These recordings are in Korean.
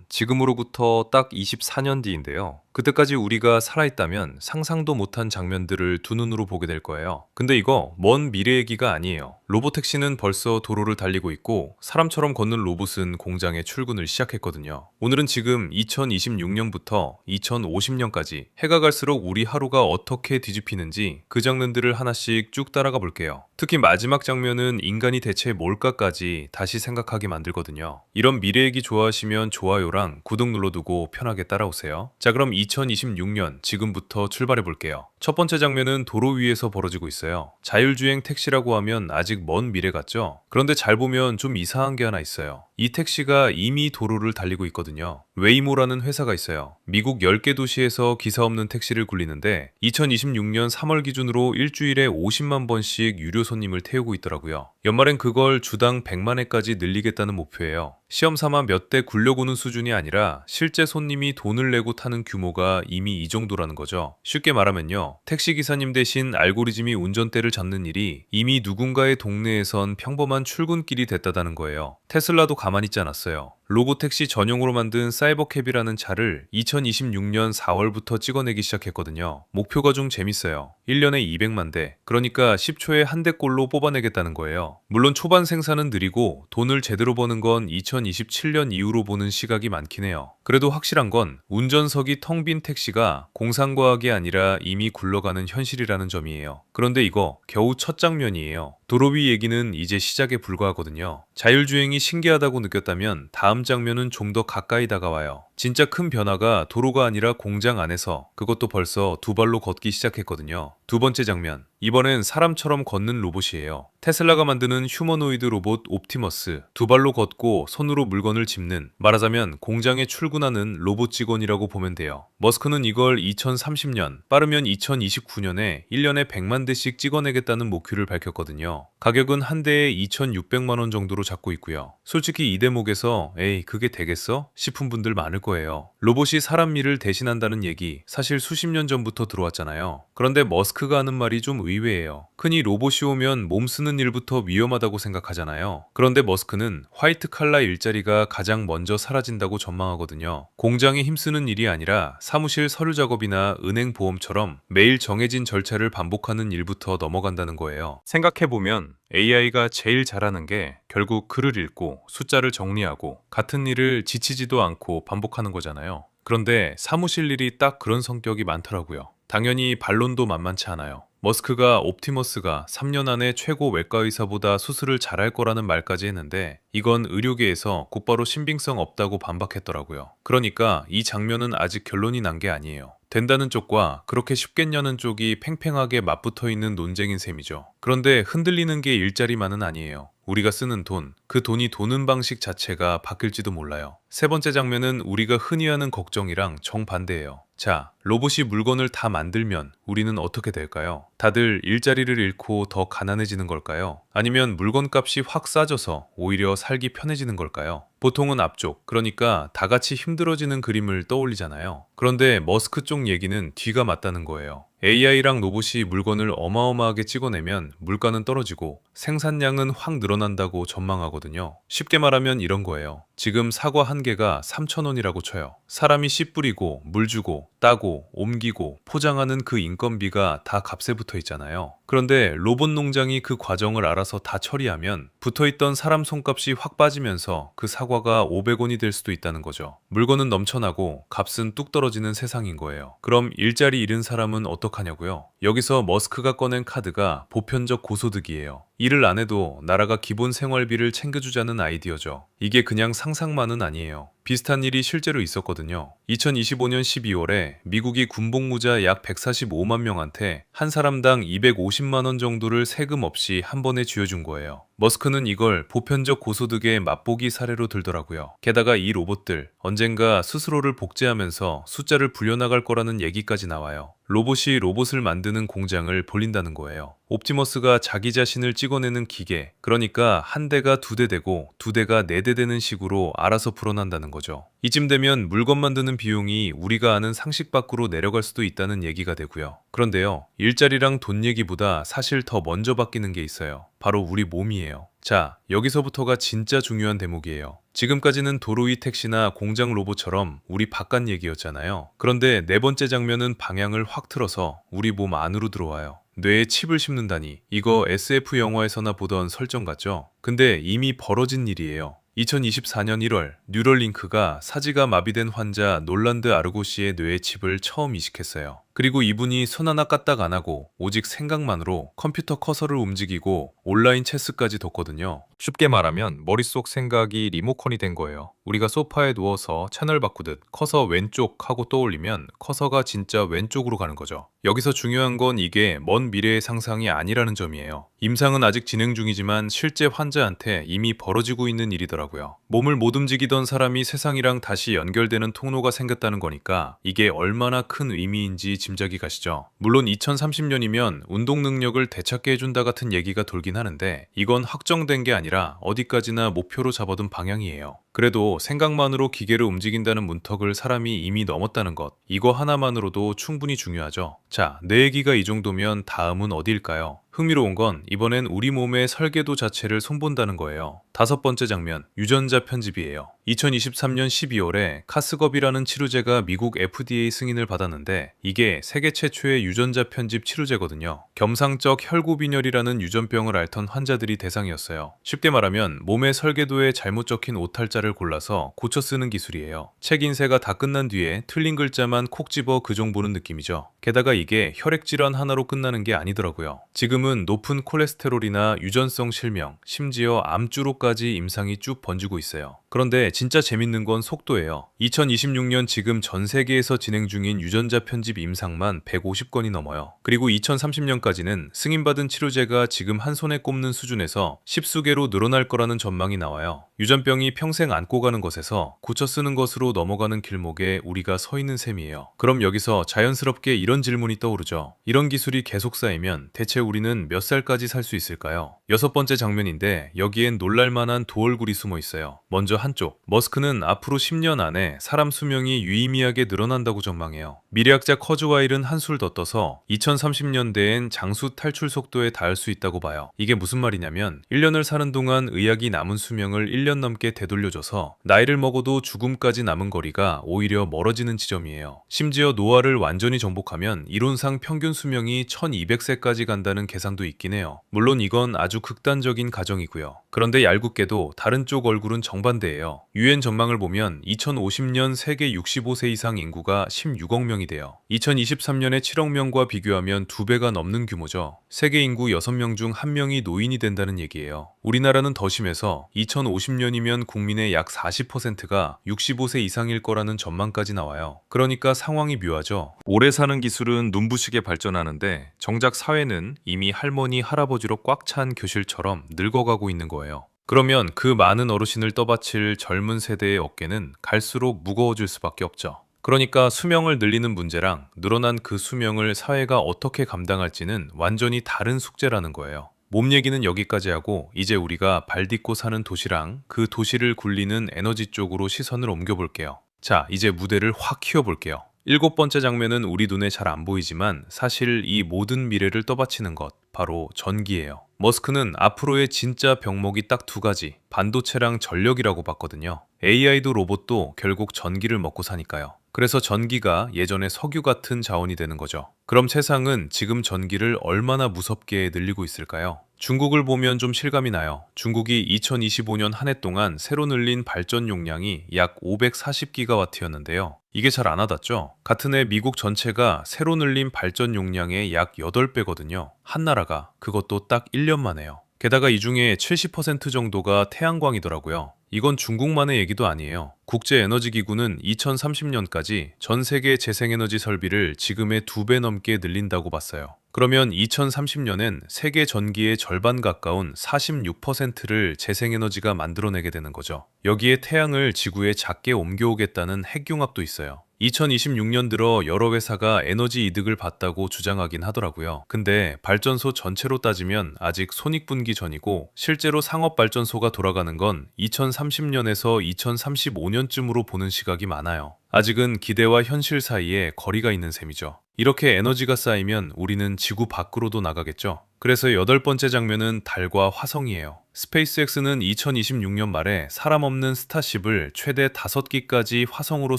지금으로부터 딱 24년 뒤인데요. 그때까지 우리가 살아있다면 상상도 못한 장면들을 두 눈으로 보게 될 거예요. 근데 이거 먼 미래 얘기가 아니에요. 로보택시는 벌써 도로를 달리고 있고 사람처럼 걷는 로봇은 공장에 출근을 시작했거든요. 오늘은 지금 2026년부터 2050년까지 해가 갈수록 우리 하루가 어떻게 뒤집히는지 그 장면들을 하나씩 쭉 따라가 볼게요. 특히 마지막 장면은 인간이 대체 뭘까까지 다시 생각하게 만들거든요. 이런 미래 얘기 좋아하시면 좋아요랑 구독 눌러두고 편하게 따라오세요. 자, 그럼 2026년 지금부터 출발해 볼게요. 첫 번째 장면은 도로 위에서 벌어지고 있어요. 자율주행 택시라고 하면 아직 먼 미래 같죠? 그런데 잘 보면 좀 이상한 게 하나 있어요. 이 택시가 이미 도로를 달리고 있거든요. 웨이모라는 회사가 있어요. 미국 10개 도시에서 기사 없는 택시를 굴리는데 2026년 3월 기준으로 일주일에 50만 번씩 유료 손님을 태우고 있더라고요. 연말엔 그걸 주당 100만 회까지 늘리겠다는 목표예요. 시험 삼아 몇 대 굴려보는 수준이 아니라 실제 손님이 돈을 내고 타는 규모가 이미 이 정도라는 거죠. 쉽게 말하면요. 택시기사님 대신 알고리즘이 운전대를 잡는 일이 이미 누군가의 동네에선 평범한 출근길이 됐다는 거예요. 테슬라도 가만히 있지 않았어요. 로보택시 전용으로 만든 사이버캡이라는 차를 2026년 4월부터 찍어내기 시작했거든요. 목표가 좀 재밌어요. 1년에 200만 대, 그러니까 10초에 한 대꼴로 뽑아내겠다는 거예요. 물론 초반 생산은 느리고 돈을 제대로 버는 건 2027년 이후로 보는 시각이 많긴 해요. 그래도 확실한 건 운전석이 텅 빈 택시가 공상과학이 아니라 이미 굴러가는 현실이라는 점이에요. 그런데 이거 겨우 첫 장면이에요. 도로 위 얘기는 이제 시작에 불과하거든요. 자율주행이 신기하다고 느꼈다면 다음 장면은 좀 더 가까이 다가와요. 진짜 큰 변화가 도로가 아니라 공장 안에서, 그것도 벌써 두 발로 걷기 시작했거든요. 두 번째 장면. 이번엔 사람처럼 걷는 로봇이에요. 테슬라가 만드는 휴머노이드 로봇 옵티머스. 두 발로 걷고 손으로 물건을 짚는, 말하자면 공장에 출근하는 로봇 직원이라고 보면 돼요. 머스크는 이걸 2030년, 빠르면 2029년에 1년에 100만 대씩 찍어내겠다는 목표를 밝혔거든요. 가격은 한 대에 2,600만 원 정도로 잡고 있고요. 솔직히 이 대목에서 에이 그게 되겠어? 싶은 분들 많을 거예요. 로봇이 사람 일을 대신한다는 얘기 사실 수십 년 전부터 들어왔잖아요. 그런데 머스크가 하는 말이 좀 의외예요. 흔히 로봇이 오면 몸 쓰는 일부터 위험하다고 생각하잖아요. 그런데 머스크는 화이트 칼라 일자리가 가장 먼저 사라진다고 전망하거든요. 공장에 힘쓰는 일이 아니라 사무실 서류 작업이나 은행 보험처럼 매일 정해진 절차를 반복하는 일부터 넘어간다는 거예요. 생각해보면 AI가 제일 잘하는 게 결국 글을 읽고 숫자를 정리하고 같은 일을 지치지도 않고 반복하는 거잖아요. 그런데 사무실 일이 딱 그런 성격이 많더라고요. 당연히 반론도 만만치 않아요. 머스크가 옵티머스가 3년 안에 최고 외과의사보다 수술을 잘할 거라는 말까지 했는데 이건 의료계에서 곧바로 신빙성 없다고 반박했더라고요. 그러니까 이 장면은 아직 결론이 난 게 아니에요. 된다는 쪽과 그렇게 쉽겠냐는 쪽이 팽팽하게 맞붙어 있는 논쟁인 셈이죠. 그런데 흔들리는 게 일자리만은 아니에요. 우리가 쓰는 돈, 그 돈이 도는 방식 자체가 바뀔지도 몰라요. 세 번째 장면은 우리가 흔히 하는 걱정이랑 정반대예요. 자, 로봇이 물건을 다 만들면 우리는 어떻게 될까요? 다들 일자리를 잃고 더 가난해지는 걸까요? 아니면 물건값이 확 싸져서 오히려 살기 편해지는 걸까요? 보통은 앞쪽, 그러니까 다 같이 힘들어지는 그림을 떠올리잖아요. 그런데 머스크 쪽 얘기는 뒤가 맞다는 거예요. AI랑 로봇이 물건을 어마어마하게 찍어내면 물가는 떨어지고 생산량은 확 늘어난다고 전망하거든요. 쉽게 말하면 이런 거예요. 지금 사과 한 개가 3,000원이라고 쳐요. 사람이 씨 뿌리고 물 주고 따고 옮기고 포장하는 그 인건비가 다 값에 붙어 있잖아요. 그런데 로봇 농장이 그 과정을 알아서 다 처리하면 붙어있던 사람 손값이 확 빠지면서 그 사과가 500원이 될 수도 있다는 거죠. 물건은 넘쳐나고 값은 뚝 떨어지는 세상인 거예요. 그럼 일자리 잃은 사람은 어떡하냐고요? 여기서 머스크가 꺼낸 카드가 보편적 고소득이에요. 일을 안 해도 나라가 기본 생활비를 챙겨주자는 아이디어죠. 이게 그냥 상상만은 아니에요. 비슷한 일이 실제로 있었거든요. 2025년 12월에 미국이 군복무자 약 145만 명한테 한 사람당 250만 원 정도를 세금 없이 한 번에 쥐어준 거예요. 머스크는 이걸 보편적 고소득의 맛보기 사례로 들더라고요. 게다가 이 로봇들 언젠가 스스로를 복제하면서 숫자를 불려나갈 거라는 얘기까지 나와요. 로봇이 로봇을 만드는 공장을 벌린다는 거예요. 옵티머스가 자기 자신을 찍어내는 기계, 그러니까 한 대가 두 대 되고 두 대가 네 대 되는 식으로 알아서 불어난다는 거죠. 이쯤 되면 물건 만드는 비용이 우리가 아는 상식 밖으로 내려갈 수도 있다는 얘기가 되고요. 그런데요, 일자리랑 돈 얘기보다 사실 더 먼저 바뀌는 게 있어요. 바로 우리 몸이에요. 자, 여기서부터가 진짜 중요한 대목이에요. 지금까지는 도로 위 택시나 공장 로봇처럼 우리 바깥 얘기였잖아요. 그런데 네 번째 장면은 방향을 확 틀어서 우리 몸 안으로 들어와요. 뇌에 칩을 심는다니, 이거 SF 영화에서나 보던 설정 같죠? 근데 이미 벌어진 일이에요. 2024년 1월 뉴럴링크가 사지가 마비된 환자 놀란드 아르고시의 뇌에 칩을 처음 이식했어요. 그리고 이분이 손 하나 까딱 안 하고 오직 생각만으로 컴퓨터 커서를 움직이고 온라인 체스까지 뒀거든요. 쉽게 말하면 머릿속 생각이 리모컨이 된 거예요. 우리가 소파에 누워서 채널 바꾸듯 커서 왼쪽 하고 떠올리면 커서가 진짜 왼쪽으로 가는 거죠. 여기서 중요한 건 이게 먼 미래의 상상이 아니라는 점이에요. 임상은 아직 진행 중이지만 실제 환자한테 이미 벌어지고 있는 일이더라고요. 몸을 못 움직이던 사람이 세상이랑 다시 연결되는 통로가 생겼다는 거니까 이게 얼마나 큰 의미인지 짐작이 가시죠. 물론 2030년이면 운동 능력을 되찾게 해준다 같은 얘기가 돌긴 하는데 이건 확정된 게 아니라 어디까지나 목표로 잡아둔 방향이에요. 그래도 생각만으로 기계를 움직인다는 문턱을 사람이 이미 넘었다는 것, 이거 하나만으로도 충분히 중요하죠. 자, 내 얘기가 이 정도면 다음은 어디일까요? 흥미로운 건 이번엔 우리 몸의 설계도 자체를 손본다는 거예요. 다섯 번째 장면, 유전자 편집이에요. 2023년 12월에 카스겁이라는 치료제가 미국 FDA 승인을 받았는데 이게 세계 최초의 유전자 편집 치료제거든요. 겸상적 혈구빈혈이라는 유전병을 앓던 환자들이 대상이었어요. 쉽게 말하면 몸의 설계도에 잘못 적힌 오탈자를 골라서 고쳐 쓰는 기술이에요. 책 인쇄가 다 끝난 뒤에 틀린 글자만 콕 집어 그 정보는 느낌이죠. 게다가 이게 혈액질환 하나로 끝나는 게 아니더라고요. 지금은 높은 콜레스테롤이나 유전성 실명, 심지어 암 쪽으로까지 임상이 쭉 번지고 있어요. 그런데 진짜 재밌는 건 속도예요. 2026년 지금 전 세계에서 진행 중인 유전자 편집 임상만 150건이 넘어요. 그리고 2030년까지는 승인받은 치료제가 지금 한 손에 꼽는 수준에서 십수개로 늘어날 거라는 전망이 나와요. 유전병이 평생 안고 가는 것에서 고쳐 쓰는 것으로 넘어가는 길목에 우리가 서 있는 셈이에요. 그럼 여기서 자연스럽게 이런 질문이 떠오르죠. 이런 기술이 계속 쌓이면 대체 우리는 몇 살까지 살 수 있을까요? 여섯 번째 장면인데 여기엔 놀랄만한 도 얼굴이 숨어 있어요. 먼저 한쪽, 머스크는 앞으로 10년 안에 사람 수명이 유의미하게 늘어난다고 전망해요. 미래학자 커즈와일은 한술 더 떠서 2030년대엔 장수 탈출 속도에 닿을 수 있다고 봐요. 이게 무슨 말이냐면 1년을 사는 동안 의학이 남은 수명을 1년 넘게 되돌려줘서 나이를 먹어도 죽음까지 남은 거리가 오히려 멀어지는 지점이에요. 심지어 노화를 완전히 정복하면 이론상 평균 수명이 1200세까지 간다는 계산도 있긴 해요. 물론 이건 아주 극단적인 가정이고요. 그런데 얄궂게도 다른 쪽 얼굴은 정반대예요. 유엔 전망을 보면 2050년 세계 65세 이상 인구가 16억 명이 돼요. 2023년에 7억 명과 비교하면 2배가 넘는 규모죠. 세계 인구 6명 중 1명이 노인이 된다는 얘기예요. 우리나라는 더 심해서 2050년이면 국민의 약 40%가 65세 이상일 거라는 전망까지 나와요. 그러니까 상황이 묘하죠. 오래 사는 기술은 눈부시게 발전하는데 정작 사회는 이미 할머니, 할아버지로 꽉 찬 교실처럼 늙어가고 있는 거예요. 그러면 그 많은 어르신을 떠받칠 젊은 세대의 어깨는 갈수록 무거워질 수밖에 없죠. 그러니까 수명을 늘리는 문제랑 늘어난 그 수명을 사회가 어떻게 감당할지는 완전히 다른 숙제라는 거예요. 몸 얘기는 여기까지 하고 이제 우리가 발 딛고 사는 도시랑 그 도시를 굴리는 에너지 쪽으로 시선을 옮겨볼게요. 자, 이제 무대를 확 키워볼게요. 일곱 번째 장면은 우리 눈에 잘 안 보이지만 사실 이 모든 미래를 떠받치는 것, 바로 전기예요. 머스크는 앞으로의 진짜 병목이 딱 두 가지, 반도체랑 전력이라고 봤거든요. AI도 로봇도 결국 전기를 먹고 사니까요. 그래서 전기가 예전의 석유 같은 자원이 되는 거죠. 그럼 세상은 지금 전기를 얼마나 무섭게 늘리고 있을까요? 중국을 보면 좀 실감이 나요. 중국이 2025년 한 해 동안 새로 늘린 발전 용량이 약 540기가와트였는데요. 이게 잘 안 와닿죠? 같은 해 미국 전체가 새로 늘린 발전 용량의 약 8배거든요. 한 나라가, 그것도 딱 1년 만에요. 게다가 이 중에 70% 정도가 태양광이더라고요. 이건 중국만의 얘기도 아니에요. 국제에너지기구는 2030년까지 전 세계 재생에너지 설비를 지금의 2배 넘게 늘린다고 봤어요. 그러면 2030년엔 세계 전기의 절반 가까운 46%를 재생에너지가 만들어내게 되는 거죠. 여기에 태양을 지구에 작게 옮겨오겠다는 핵융합도 있어요. 2026년 들어 여러 회사가 에너지 이득을 봤다고 주장하긴 하더라고요. 근데 발전소 전체로 따지면 아직 손익분기 전이고 실제로 상업발전소가 돌아가는 건 2030년에서 2035년쯤으로 보는 시각이 많아요. 아직은 기대와 현실 사이에 거리가 있는 셈이죠. 이렇게 에너지가 쌓이면 우리는 지구 밖으로도 나가겠죠. 그래서 여덟 번째 장면은 달과 화성이에요. 스페이스X는 2026년 말에 사람 없는 스타쉽을 최대 5기까지 화성으로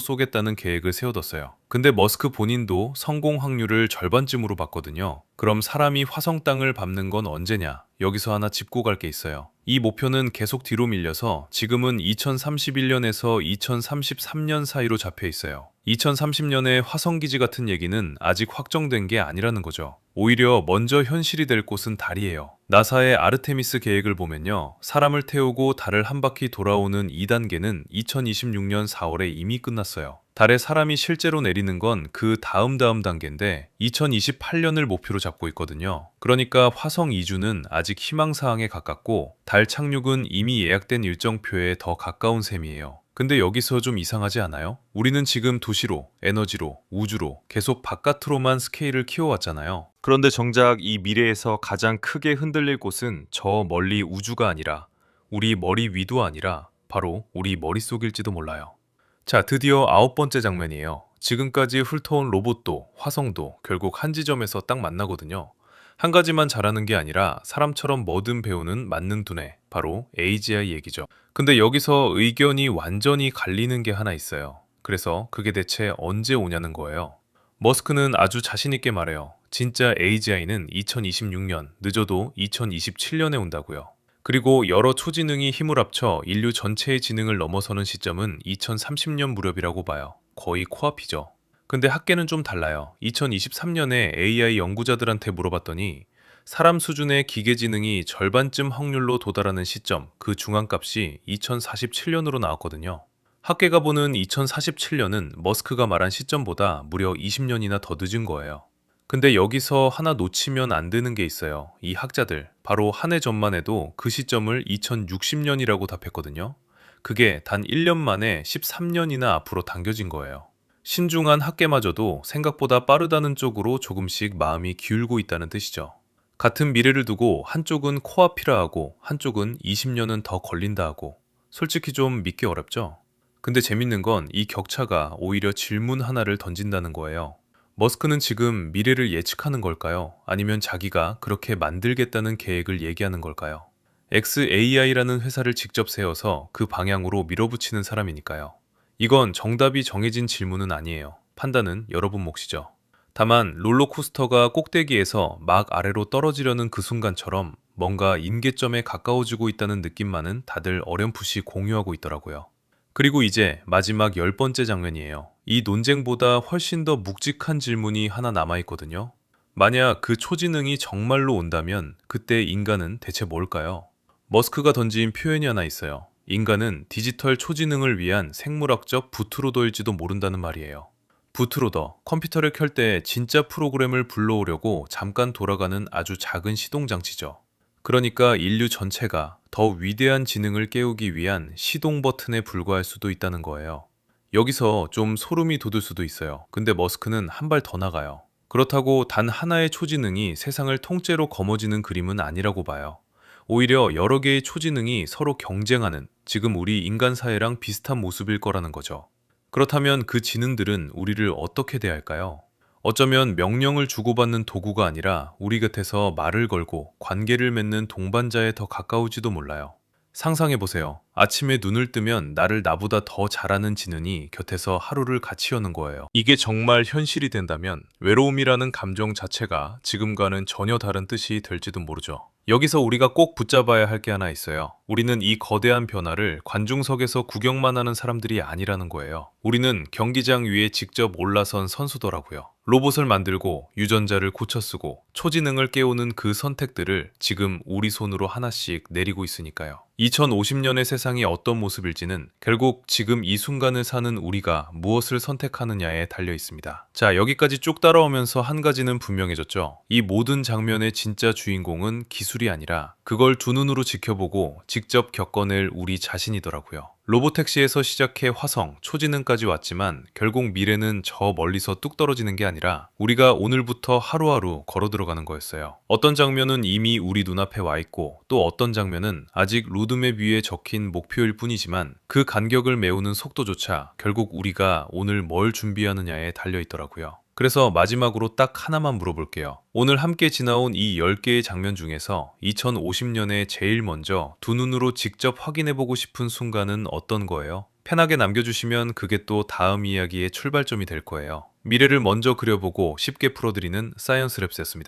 쏘겠다는 계획을 세워뒀어요. 근데 머스크 본인도 성공 확률을 절반쯤으로 봤거든요. 그럼 사람이 화성 땅을 밟는 건 언제냐? 여기서 하나 짚고 갈 게 있어요. 이 목표는 계속 뒤로 밀려서 지금은 2031년에서 2033년 사이로 잡혀 있어요. 2030년에 화성기지 같은 얘기는 아직 확정된 게 아니라는 거죠. 오히려 먼저 현실이 될 곳은 달이에요. 나사의 아르테미스 계획을 보면요. 사람을 태우고 달을 한 바퀴 돌아오는 2단계는 2026년 4월에 이미 끝났어요. 달에 사람이 실제로 내리는 건 그 다음 단계인데 2028년을 목표로 잡고 있거든요. 그러니까 화성 이주는 아직 희망사항에 가깝고 달 착륙은 이미 예약된 일정표에 더 가까운 셈이에요. 근데 여기서 좀 이상하지 않아요? 우리는 지금 도시로, 에너지로, 우주로 계속 바깥으로만 스케일을 키워왔잖아요. 그런데 정작 이 미래에서 가장 크게 흔들릴 곳은 저 멀리 우주가 아니라 우리 머리 위도 아니라 바로 우리 머릿속일지도 몰라요. 자, 드디어 9번째 장면이에요. 지금까지 훑어온 로봇도 화성도 결국 한 지점에서 딱 만나거든요. 한 가지만 잘하는 게 아니라 사람처럼 뭐든 배우는 만능 두뇌, 바로 AGI 얘기죠. 근데 여기서 의견이 완전히 갈리는 게 하나 있어요. 그래서 그게 대체 언제 오냐는 거예요. 머스크는 아주 자신있게 말해요. 진짜 AGI는 2026년, 늦어도 2027년에 온다고요. 그리고 여러 초지능이 힘을 합쳐 인류 전체의 지능을 넘어서는 시점은 2030년 무렵이라고 봐요. 거의 코앞이죠. 근데 학계는 좀 달라요. 2023년에 AI 연구자들한테 물어봤더니 사람 수준의 기계지능이 절반쯤 확률로 도달하는 시점, 그 중앙값이 2047년으로 나왔거든요. 학계가 보는 2047년은 머스크가 말한 시점보다 무려 20년이나 더 늦은 거예요. 근데 여기서 하나 놓치면 안 되는 게 있어요. 이 학자들, 바로 한 해 전만 해도 그 시점을 2060년이라고 답했거든요. 그게 단 1년 만에 13년이나 앞으로 당겨진 거예요. 신중한 학계마저도 생각보다 빠르다는 쪽으로 조금씩 마음이 기울고 있다는 뜻이죠. 같은 미래를 두고 한쪽은 코앞이라 하고 한쪽은 20년은 더 걸린다 하고 솔직히 좀 믿기 어렵죠? 근데 재밌는 건 이 격차가 오히려 질문 하나를 던진다는 거예요. 머스크는 지금 미래를 예측하는 걸까요? 아니면 자기가 그렇게 만들겠다는 계획을 얘기하는 걸까요? xAI라는 회사를 직접 세워서 그 방향으로 밀어붙이는 사람이니까요. 이건 정답이 정해진 질문은 아니에요. 판단은 여러분 몫이죠. 다만 롤러코스터가 꼭대기에서 막 아래로 떨어지려는 그 순간처럼 뭔가 임계점에 가까워지고 있다는 느낌만은 다들 어렴풋이 공유하고 있더라고요. 그리고 이제 마지막 10번째 장면이에요. 이 논쟁보다 훨씬 더 묵직한 질문이 하나 남아있거든요. 만약 그 초지능이 정말로 온다면 그때 인간은 대체 뭘까요? 머스크가 던진 표현이 하나 있어요. 인간은 디지털 초지능을 위한 생물학적 부트로더일지도 모른다는 말이에요. 부트로더, 컴퓨터를 켤 때 진짜 프로그램을 불러오려고 잠깐 돌아가는 아주 작은 시동장치죠. 그러니까 인류 전체가 더 위대한 지능을 깨우기 위한 시동 버튼에 불과할 수도 있다는 거예요. 여기서 좀 소름이 돋을 수도 있어요. 근데 머스크는 한 발 더 나가요. 그렇다고 단 하나의 초지능이 세상을 통째로 거머쥐는 그림은 아니라고 봐요. 오히려 여러 개의 초지능이 서로 경쟁하는 지금 우리 인간 사회랑 비슷한 모습일 거라는 거죠. 그렇다면 그 지능들은 우리를 어떻게 대할까요? 어쩌면 명령을 주고받는 도구가 아니라 우리 곁에서 말을 걸고 관계를 맺는 동반자에 더 가까울지도 몰라요. 상상해보세요. 아침에 눈을 뜨면 나를 나보다 더 잘하는 지능이 곁에서 하루를 같이 여는 거예요. 이게 정말 현실이 된다면 외로움이라는 감정 자체가 지금과는 전혀 다른 뜻이 될지도 모르죠. 여기서 우리가 꼭 붙잡아야 할 게 하나 있어요. 우리는 이 거대한 변화를 관중석에서 구경만 하는 사람들이 아니라는 거예요. 우리는 경기장 위에 직접 올라선 선수더라고요. 로봇을 만들고 유전자를 고쳐 쓰고 초지능을 깨우는 그 선택들을 지금 우리 손으로 하나씩 내리고 있으니까요. 2050년의 세상이 어떤 모습일지는 결국 지금 이 순간을 사는 우리가 무엇을 선택하느냐에 달려 있습니다. 자, 여기까지 쭉 따라오면서 한 가지는 분명해졌죠. 이 모든 장면의 진짜 주인공은 기술이 아니라 그걸 두 눈으로 지켜보고 직접 겪어낼 우리 자신이더라고요. 로보택시에서 시작해 화성, 초지능까지 왔지만 결국 미래는 저 멀리서 뚝 떨어지는 게 아니라 우리가 오늘부터 하루하루 걸어 들어가는 거였어요. 어떤 장면은 이미 우리 눈앞에 와 있고 또 어떤 장면은 아직 로드맵 위에 적힌 목표일 뿐이지만 그 간격을 메우는 속도조차 결국 우리가 오늘 뭘 준비하느냐에 달려 있더라고요. 그래서 마지막으로 딱 하나만 물어볼게요. 오늘 함께 지나온 이 10개의 장면 중에서 2050년에 제일 먼저 두 눈으로 직접 확인해보고 싶은 순간은 어떤 거예요? 편하게 남겨주시면 그게 또 다음 이야기의 출발점이 될 거예요. 미래를 먼저 그려보고 쉽게 풀어드리는 사이언스 랩스였습니다.